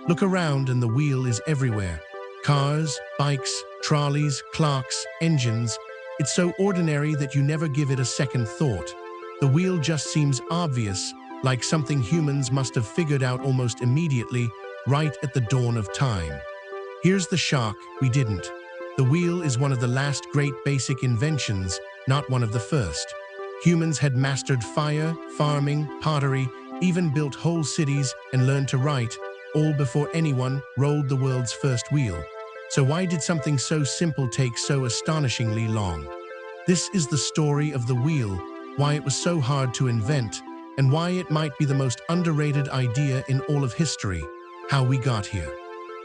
Look around and the wheel is everywhere. Cars, bikes, trolleys, clocks, engines. It's so ordinary that you never give it a second thought. The wheel just seems obvious, like something humans must have figured out almost immediately, right at the dawn of time. Here's the shock: we didn't. The wheel is one of the last great basic inventions, not one of the first. Humans had mastered fire, farming, pottery, even built whole cities and learned to write, all before anyone rolled the world's first wheel. So why did something so simple take so astonishingly long? This is the story of the wheel, why it was so hard to invent, and why it might be the most underrated idea in all of history, how we got here.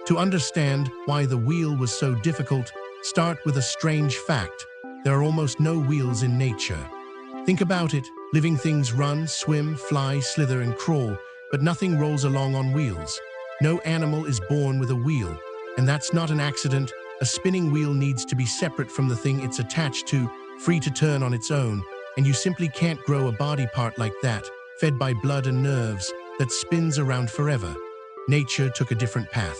To understand why the wheel was so difficult, start with a strange fact. There are almost no wheels in nature. Think about it. Living things run, swim, fly, slither, and crawl, but nothing rolls along on wheels. No animal is born with a wheel, and that's not an accident. A spinning wheel needs to be separate from the thing it's attached to, free to turn on its own, and you simply can't grow a body part like that, fed by blood and nerves, that spins around forever. Nature took a different path.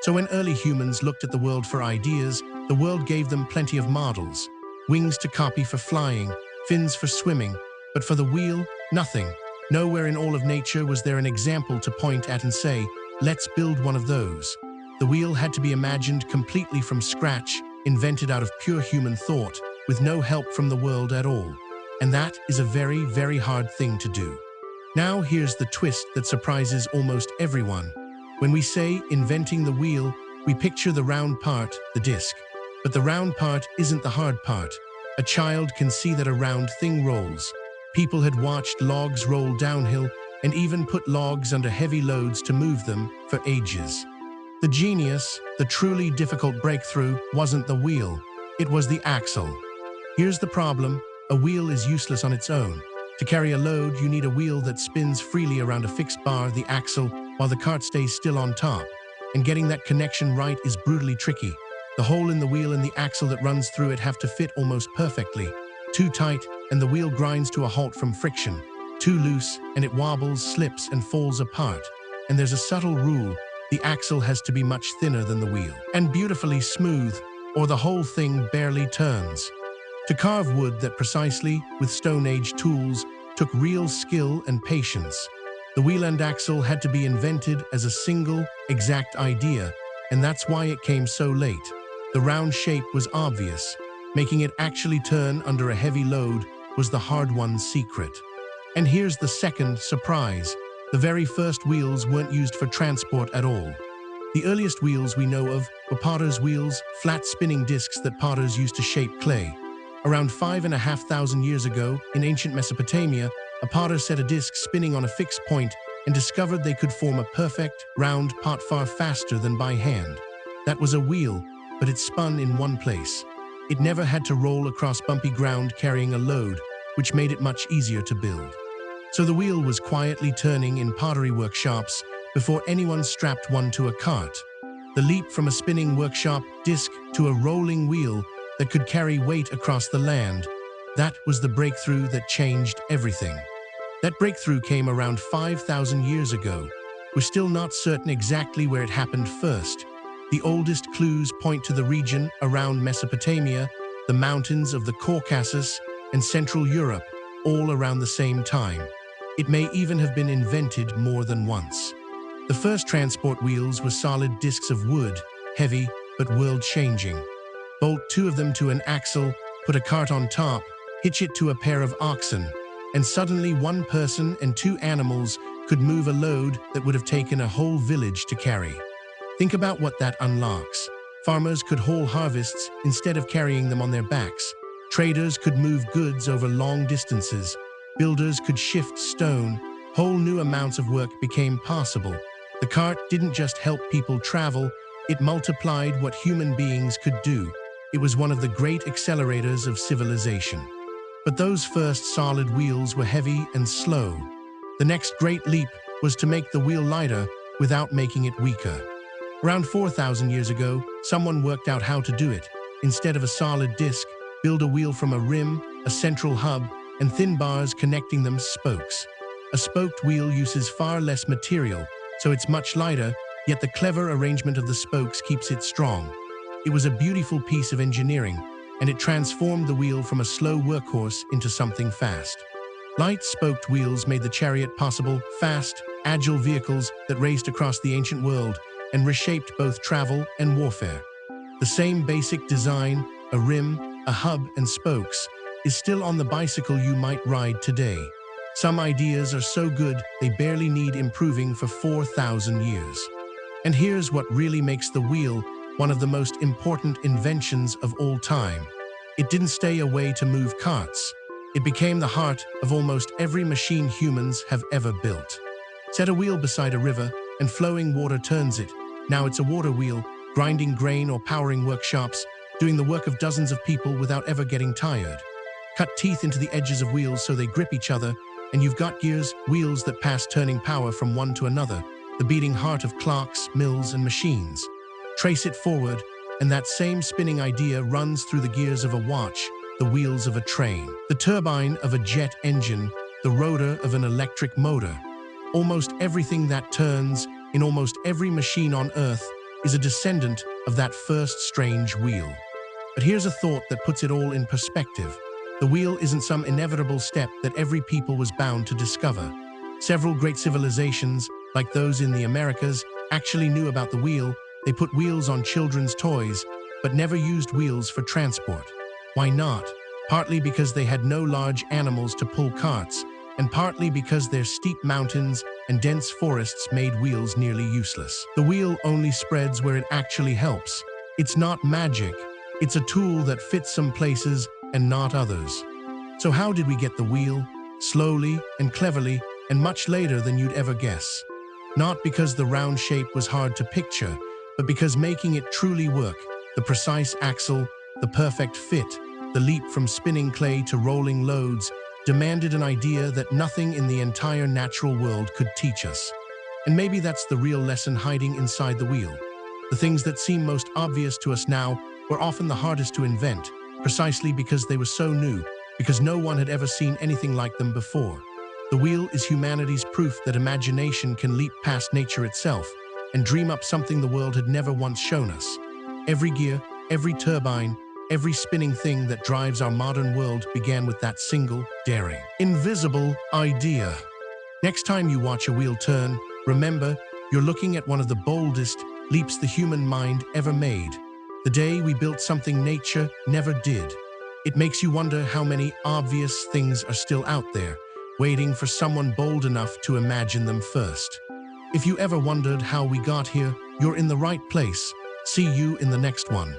So when early humans looked at the world for ideas, the world gave them plenty of models. Wings to copy for flying, fins for swimming, but for the wheel, nothing. Nowhere in all of nature was there an example to point at and say, let's build one of those. The wheel had to be imagined completely from scratch, invented out of pure human thought, with no help from the world at all. And that is a very, very hard thing to do. Now here's the twist that surprises almost everyone. When we say inventing the wheel, we picture the round part, the disc. But the round part isn't the hard part. A child can see that a round thing rolls. People had watched logs roll downhill and even put logs under heavy loads to move them for ages. The genius, the truly difficult breakthrough, wasn't the wheel. It was the axle. Here's the problem: a wheel is useless on its own. To carry a load, you need a wheel that spins freely around a fixed bar, the axle, while the cart stays still on top. And getting that connection right is brutally tricky. The hole in the wheel and the axle that runs through it have to fit almost perfectly. Too tight, and the wheel grinds to a halt from friction. Too loose, and it wobbles, slips, and falls apart. And there's a subtle rule: the axle has to be much thinner than the wheel, and beautifully smooth, or the whole thing barely turns. To carve wood that precisely, with Stone Age tools, took real skill and patience. The wheel and axle had to be invented as a single, exact idea, and that's why it came so late. The round shape was obvious. Making it actually turn under a heavy load was the hard-won secret. And here's the second surprise: the very first wheels weren't used for transport at all. The earliest wheels we know of were potter's wheels, flat spinning discs that potters used to shape clay. Around 5,500 years ago, in ancient Mesopotamia, a potter set a disc spinning on a fixed point and discovered they could form a perfect, round pot far faster than by hand. That was a wheel, but it spun in one place. It never had to roll across bumpy ground carrying a load, which made it much easier to build. So the wheel was quietly turning in pottery workshops before anyone strapped one to a cart. The leap from a spinning workshop disc to a rolling wheel that could carry weight across the land, that was the breakthrough that changed everything. That breakthrough came around 5,000 years ago. We're still not certain exactly where it happened first. The oldest clues point to the region around Mesopotamia, the mountains of the Caucasus, and Central Europe, all around the same time. It may even have been invented more than once. The first transport wheels were solid discs of wood, heavy but world-changing. Bolt two of them to an axle, put a cart on top, hitch it to a pair of oxen, and suddenly one person and two animals could move a load that would have taken a whole village to carry. Think about what that unlocks. Farmers could haul harvests instead of carrying them on their backs. Traders could move goods over long distances. Builders could shift stone. Whole new amounts of work became possible. The cart didn't just help people travel, it multiplied what human beings could do. It was one of the great accelerators of civilization. But those first solid wheels were heavy and slow. The next great leap was to make the wheel lighter without making it weaker. Around 4,000 years ago, someone worked out how to do it. Instead of a solid disc, build a wheel from a rim, a central hub, and thin bars connecting them, spokes. A spoked wheel uses far less material, so it's much lighter, Yet the clever arrangement of the spokes keeps it strong. It was a beautiful piece of engineering, and it transformed the wheel from a slow workhorse into something fast. Light spoked wheels made the chariot possible, fast, agile vehicles that raced across the ancient world and reshaped both travel and warfare. The same basic design, a rim, a hub, and spokes, is still on the bicycle you might ride today. Some ideas are so good they barely need improving for 4,000 years. And here's what really makes the wheel one of the most important inventions of all time. It didn't stay a way to move carts. It became the heart of almost every machine humans have ever built. Set a wheel beside a river, and flowing water turns it. Now it's a water wheel, grinding grain or powering workshops, doing the work of dozens of people without ever getting tired. Cut teeth into the edges of wheels so they grip each other, and you've got gears, wheels that pass turning power from one to another, the beating heart of clocks, mills, and machines. Trace it forward, and that same spinning idea runs through the gears of a watch, the wheels of a train, the turbine of a jet engine, the rotor of an electric motor. Almost everything that turns, in almost every machine on Earth, is a descendant of that first strange wheel. But here's a thought that puts it all in perspective. The wheel isn't some inevitable step that every people was bound to discover. Several great civilizations, like those in the Americas, actually knew about the wheel. They put wheels on children's toys, but never used wheels for transport. Why not? Partly because they had no large animals to pull carts, and partly because their steep mountains and dense forests made wheels nearly useless. The wheel only spreads where it actually helps. It's not magic. It's a tool that fits some places and not others. So how did we get the wheel? Slowly and cleverly, and much later than you'd ever guess. Not because the round shape was hard to picture, but because making it truly work, the precise axle, the perfect fit, the leap from spinning clay to rolling loads, demanded an idea that nothing in the entire natural world could teach us. And maybe that's the real lesson hiding inside the wheel. The things that seem most obvious to us now were often the hardest to invent, precisely because they were so new, because no one had ever seen anything like them before. The wheel is humanity's proof that imagination can leap past nature itself and dream up something the world had never once shown us. Every gear, every turbine, every spinning thing that drives our modern world began with that single, daring, invisible idea. Next time you watch a wheel turn, remember, you're looking at one of the boldest leaps the human mind ever made. The day we built something nature never did. It makes you wonder how many obvious things are still out there, waiting for someone bold enough to imagine them first. If you ever wondered how we got here, you're in the right place. See you in the next one.